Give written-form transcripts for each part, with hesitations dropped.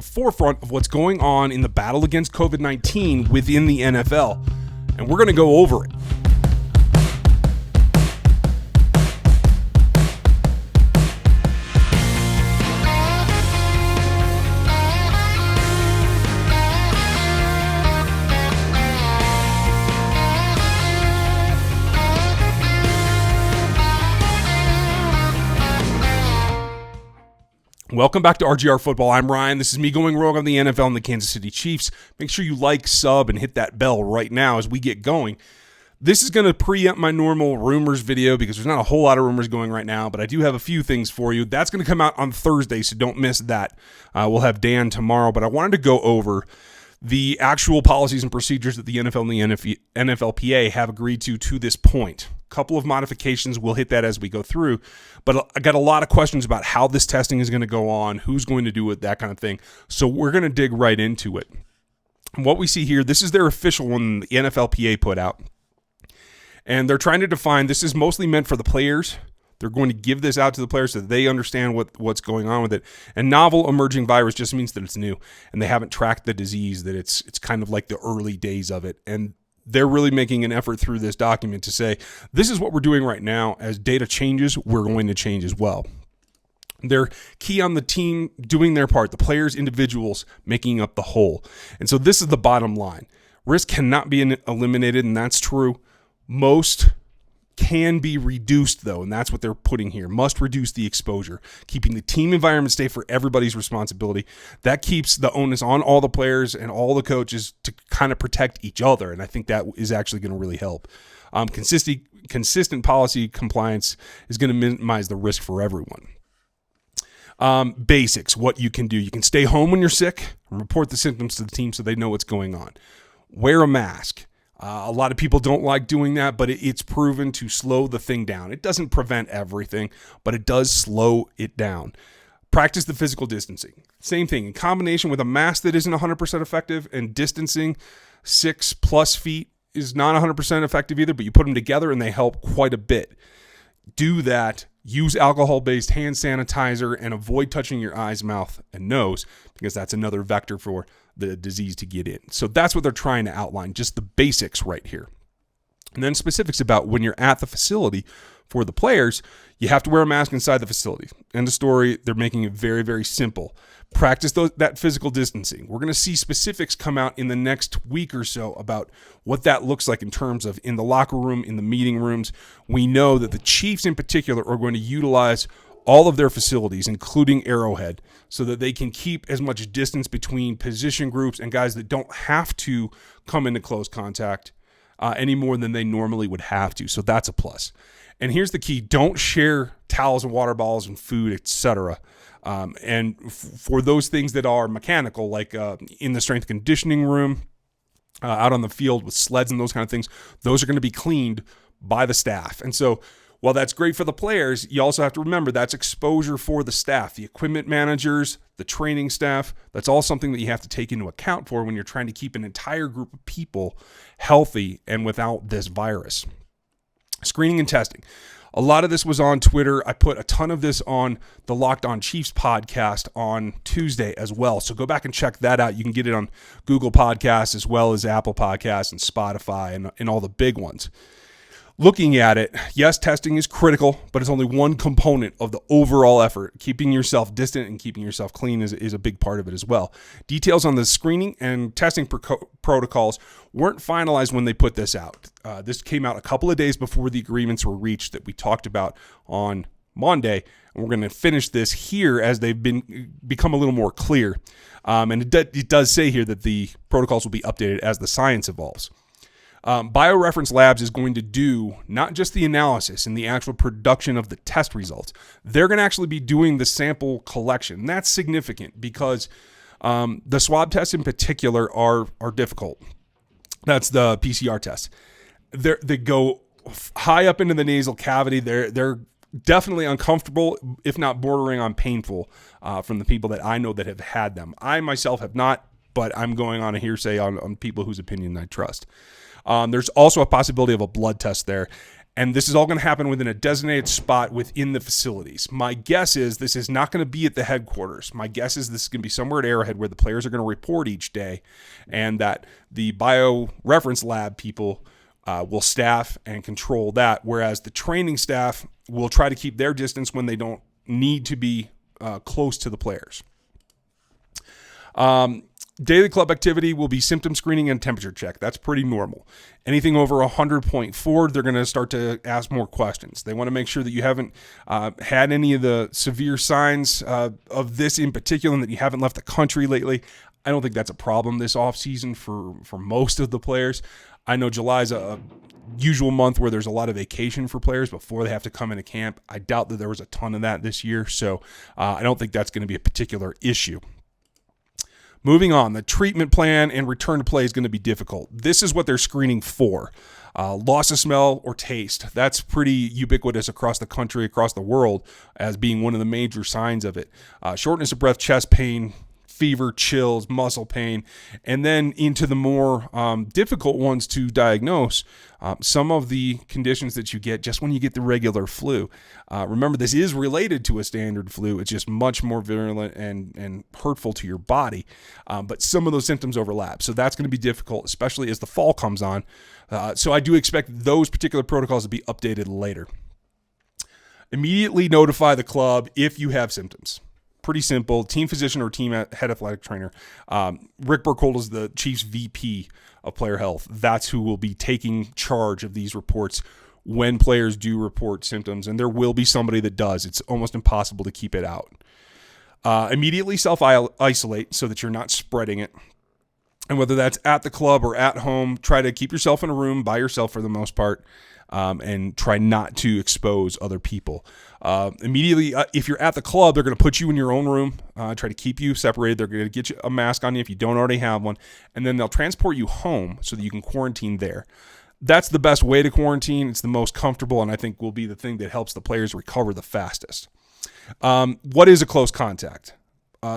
forefront of what's going on in the battle against COVID-19 within the NFL. And we're going to go over it. Welcome back to RGR Football. I'm Ryan. This is me going rogue on the NFL and the Kansas City Chiefs. Make sure you like, sub, and hit that bell right now as we get going. This is going to preempt my normal rumors video because there's not a whole lot of rumors going right now, but I do have a few things for you. That's going to come out on Thursday, so don't miss that. We'll have Dan tomorrow, but I wanted to go over the actual policies and procedures that the NFL and the NFLPA have agreed to this point. Couple of modifications. We'll hit that as we go through. But I got a lot of questions about how this testing is going to go on, who's going to do it, that kind of thing. So we're going to dig right into it. And what we see here, this is their official one the NFLPA put out. And they're trying to define, this is mostly meant for the players. They're going to give this out to the players so that they understand what's going on with it. And novel emerging virus just means that it's new. And they haven't tracked the disease, that it's kind of like the early days of it. And they're really making an effort through this document to say, this is what we're doing right now. As data changes, we're going to change as well. They're key on the team doing their part, the players, individuals making up the whole. And so this is the bottom line. Risk cannot be eliminated, and that's true. Most can be reduced, though, and that's what they're putting here. Must reduce the exposure. Keeping the team environment safe for everybody's responsibility. That keeps the onus on all the players and all the coaches to kind of protect each other, and I think that is actually going to really help. Consistent policy compliance is going to minimize the risk for everyone. Basics, what you can do. You can stay home when you're sick and report the symptoms to the team so they know what's going on. Wear a mask. A lot of people don't like doing that, but it's proven to slow the thing down. It doesn't prevent everything, but it does slow it down. Practice the physical distancing. Same thing. In combination with a mask that isn't 100% effective and distancing 6+ feet is not 100% effective either, but you put them together and they help quite a bit. Do that. Use alcohol-based hand sanitizer and avoid touching your eyes, mouth, and nose because that's another vector for the disease to get in. So that's what they're trying to outline, just the basics right here. And then specifics about when you're at the facility for the players, you have to wear a mask inside the facility. End of story. They're making it very, very simple. Practice that physical distancing. We're going to see specifics come out in the next week or so about what that looks like in terms of in the locker room, in the meeting rooms. We know that the Chiefs in particular are going to utilize all of their facilities, including Arrowhead, so that they can keep as much distance between position groups and guys that don't have to come into close contact any more than they normally would have to. So that's a plus. And here's the key. Don't share towels and water bottles and food, etc. For those things that are mechanical, like in the strength conditioning room, out on the field with sleds and those kind of things, those are going to be cleaned by the staff. And so while that's great for the players, you also have to remember that's exposure for the staff, the equipment managers, the training staff. That's all something that you have to take into account for when you're trying to keep an entire group of people healthy and without this virus. Screening and testing. A lot of this was on Twitter. I put a ton of this on the Locked On Chiefs podcast on Tuesday as well. So go back and check that out. You can get it on Google Podcasts as well as Apple Podcasts and Spotify and all the big ones. Looking at it, yes, testing is critical, but it's only one component of the overall effort. Keeping yourself distant and keeping yourself clean is a big part of it as well. Details on the screening and testing protocols weren't finalized when they put this out. This came out a couple of days before the agreements were reached that we talked about on Monday, and we're going to finish this here as they've become a little more clear. And it does say here that the protocols will be updated as the science evolves. BioReference Labs is going to do not just the analysis and the actual production of the test results. They're going to actually be doing the sample collection. And that's significant because the swab tests in particular are difficult. That's the PCR test. They go high up into the nasal cavity. They're definitely uncomfortable, if not bordering on painful, from the people that I know that have had them. I myself have not, but I'm going on a hearsay on people whose opinion I trust. There's also a possibility of a blood test there. And this is all going to happen within a designated spot within the facilities. My guess is this is not going to be at the headquarters. My guess is this is going to be somewhere at Arrowhead where the players are going to report each day, and that the bioreference lab people will staff and control that, whereas the training staff will try to keep their distance when they don't need to be close to the players. Daily club activity will be symptom screening and temperature check. That's pretty normal. Anything over 100.4, they're going to start to ask more questions. They want to make sure that you haven't had any of the severe signs of this in particular, and that you haven't left the country lately. I don't think that's a problem this offseason for most of the players. I know July's a usual month where there's a lot of vacation for players before they have to come into camp. I doubt that there was a ton of that this year, so I don't think that's going to be a particular issue. Moving on, the treatment plan and return to play is going to be difficult. This is what they're screening for. Loss of smell or taste. That's pretty ubiquitous across the country, across the world, as being one of the major signs of it. Shortness of breath, chest pain, fever, chills, muscle pain, and then into the more difficult ones to diagnose, some of the conditions that you get just when you get the regular flu. Remember, this is related to a standard flu. It's just much more virulent and hurtful to your body, but some of those symptoms overlap. So that's going to be difficult, especially as the fall comes on. So I do expect those particular protocols to be updated later. Immediately notify the club if you have symptoms. Pretty simple. Team physician or team head athletic trainer. Rick Burkholder is the Chiefs VP of player health. That's who will be taking charge of these reports when players do report symptoms, and there will be somebody that does. It's almost impossible to keep it out. Immediately self-isolate so that you're not spreading it. And whether that's at the club or at home, try to keep yourself in a room by yourself for the most part. And try not to expose other people. Immediately, if you're at the club, they're going to put you in your own room, try to keep you separated. They're going to get you a mask on you if you don't already have one, and then they'll transport you home so that you can quarantine there. That's the best way to quarantine. It's the most comfortable, and I think will be the thing that helps the players recover the fastest. What is a close contact?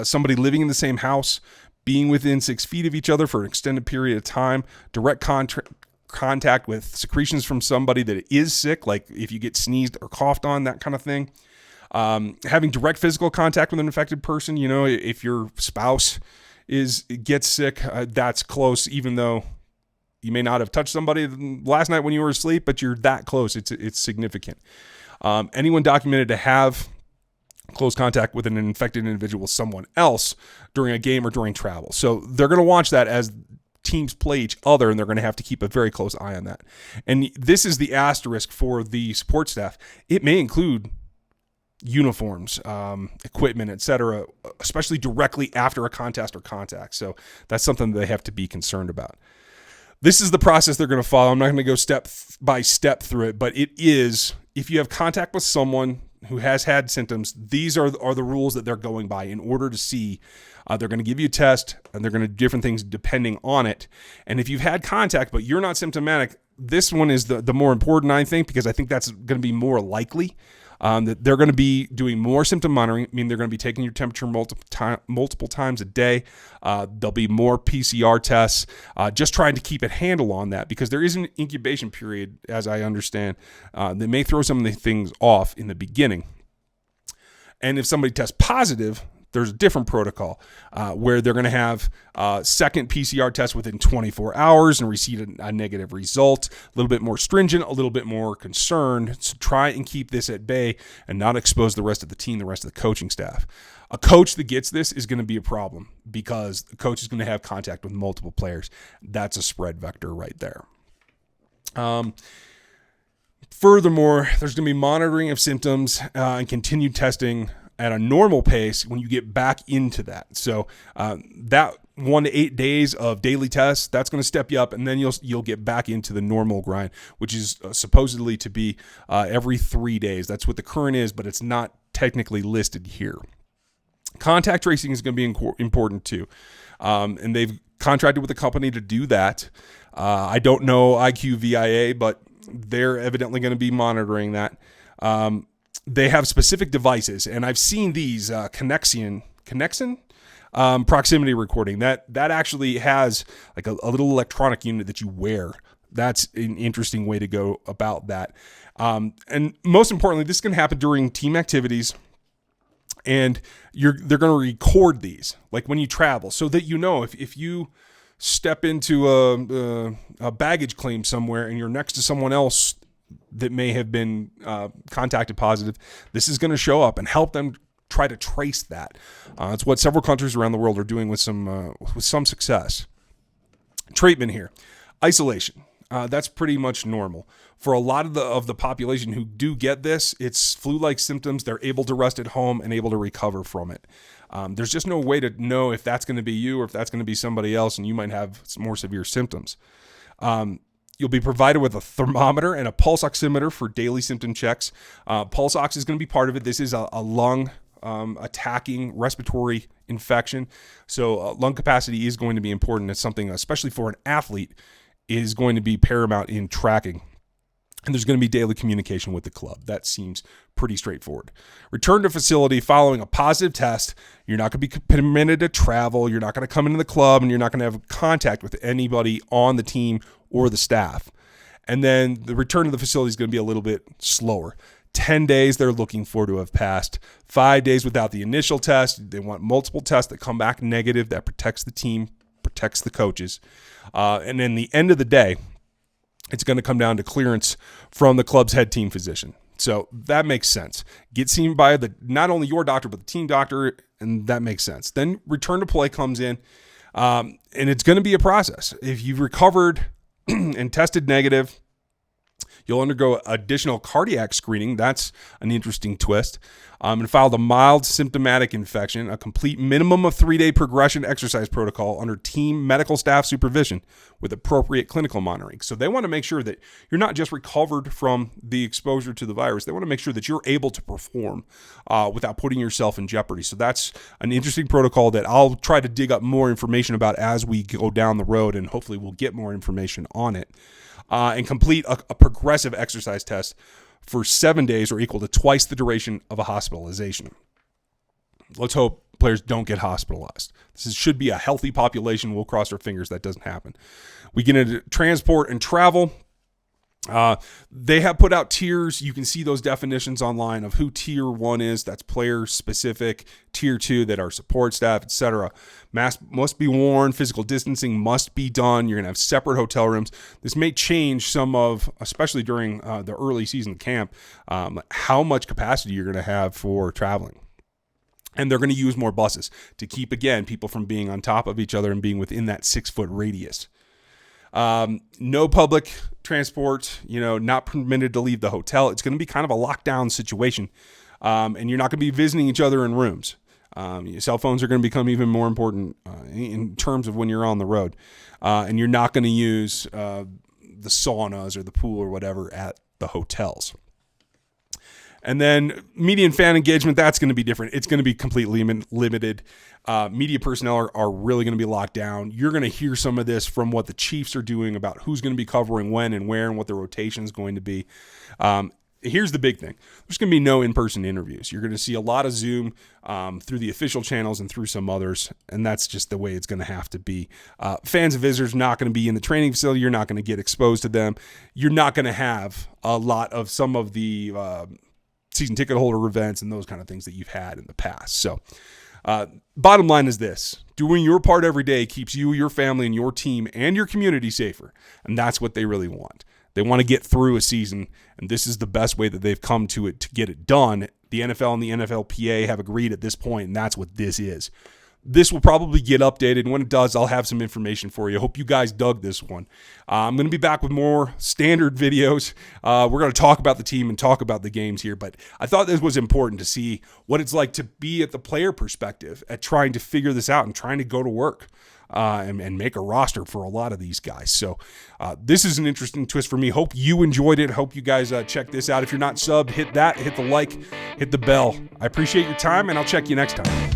Somebody living in the same house, being within 6 feet of each other for an extended period of time, direct contact with secretions from somebody that is sick, like if you get sneezed or coughed on, that kind of thing. Having direct physical contact with an infected person, if your spouse gets sick, that's close, even though you may not have touched somebody last night when you were asleep, but you're that close. It's significant. Anyone documented to have close contact with an infected individual with someone else during a game or during travel. So they're going to watch that as teams play each other, and they're going to have to keep a very close eye on that. And this is the asterisk for the support staff. It may include uniforms, equipment, etc., especially directly after a contest or contact. So that's something that they have to be concerned about. This is the process they're going to follow. I'm not going to go step by step through it, but it is, if you have contact with someone who has had symptoms, these are the rules that they're going by in order to see. They're going to give you a test, and they're going to do different things depending on it. And if you've had contact but you're not symptomatic, this one is the more important, I think, because I think that's going to be more likely. That they're going to be doing more symptom monitoring. I mean, they're going to be taking your temperature multiple times a day. There'll be more PCR tests, just trying to keep a handle on that, because there is an incubation period, as I understand, that may throw some of the things off in the beginning. And if somebody tests positive, there's a different protocol where they're going to have a second PCR test within 24 hours and receive a negative result. A little bit more stringent, a little bit more concerned to try and keep this at bay and not expose the rest of the team, the rest of the coaching staff. A coach that gets this is going to be a problem because the coach is going to have contact with multiple players. That's a spread vector right there. Furthermore, there's going to be monitoring of symptoms and continued testing at a normal pace when you get back into that. So that 1 to 8 days of daily tests, that's going to step you up, and then you'll get back into the normal grind, which is supposedly to be every 3 days. That's what the current is, but it's not technically listed here. Contact tracing is going to be important too, and they've contracted with a company to do that. I don't know IQVIA, but they're evidently going to be monitoring that. They have specific devices, and I've seen these Connexion proximity recording that actually has like a little electronic unit that you wear that's an interesting way to go about that. And most importantly, this can happen during team activities, and they're going to record these, like when you travel, so that if you step into a baggage claim somewhere and you're next to someone else that may have been contacted positive, this is going to show up and help them try to trace that. It's what several countries around the world are doing with some success. Treatment here. Isolation. That's pretty much normal. For a lot of the population who do get this, it's flu-like symptoms. They're able to rest at home and able to recover from it. There's just no way to know if that's going to be you or if that's going to be somebody else, and you might have some more severe symptoms. You'll be provided with a thermometer and a pulse oximeter for daily symptom checks. Pulse ox is going to be part of it. This is a lung attacking respiratory infection. So lung capacity is going to be important. It's something, especially for an athlete, is going to be paramount in tracking. And there's going to be daily communication with the club. That seems pretty straightforward. Return to facility following a positive test. You're not going to be permitted to travel. You're not going to come into the club, and you're not going to have contact with anybody on the team or the staff. And then the return to the facility is going to be a little bit slower. 10 days they're looking for to have passed. 5 days without the initial test. They want multiple tests that come back negative. That protects the team, protects the coaches. And then the end of the day, it's going to come down to clearance from the club's head team physician. So that makes sense. Get seen by not only your doctor, but the team doctor, and that makes sense. Then return to play comes in, and it's going to be a process. If you've recovered and tested negative, you'll undergo additional cardiac screening. That's an interesting twist. And filed a mild symptomatic infection, a complete minimum of 3-day progression exercise protocol under team medical staff supervision with appropriate clinical monitoring. So they want to make sure that you're not just recovered from the exposure to the virus. They want to make sure that you're able to perform without putting yourself in jeopardy. So that's an interesting protocol that I'll try to dig up more information about as we go down the road, and hopefully we'll get more information on it. And complete a progressive exercise test for 7 days or equal to twice the duration of a hospitalization. Let's hope players don't get hospitalized. This should be a healthy population. We'll cross our fingers that doesn't happen. We get into transport and travel. They have put out tiers. You can see those definitions online of who tier 1 is. That's player specific. Tier 2 that are support staff, etc. Mask must be worn. Physical distancing must be done. You're going to have separate hotel rooms. This may change especially during the early season camp, how much capacity you're going to have for traveling. And they're going to use more buses to keep, again, people from being on top of each other and being within that 6-foot radius. No public transport, not permitted to leave the hotel. It's going to be kind of a lockdown situation. And you're not going to be visiting each other in rooms. Your cell phones are going to become even more important in terms of when you're on the road. And you're not going to use the saunas or the pool or whatever at the hotels. And then media and fan engagement, that's going to be different. It's going to be completely limited. Media personnel are really going to be locked down. You're going to hear some of this from what the Chiefs are doing about who's going to be covering when and where and what the rotation is going to be. Here's the big thing. There's going to be no in-person interviews. You're going to see a lot of Zoom through the official channels and through some others, and that's just the way it's going to have to be. Fans and visitors not going to be in the training facility. You're not going to get exposed to them. You're not going to have a lot of some of the season ticket holder events and those kind of things that you've had in the past. So bottom line is this: doing your part every day keeps you, your family, and your team and your community safer. And that's what they really want. They want to get through a season, and this is the best way that they've come to it to get it done. The NFL and the NFLPA have agreed at this point, and that's what this is. This will probably get updated, and when it does, I'll have some information for you. Hope you guys dug this one. I'm going to be back with more standard videos. We're going to talk about the team and talk about the games here, but I thought this was important to see what it's like to be at the player perspective at trying to figure this out and trying to go to work and make a roster for a lot of these guys. So this is an interesting twist for me. Hope you enjoyed it. Hope you guys check this out. If you're not subbed, hit that, hit the like, hit the bell. I appreciate your time, and I'll check you next time.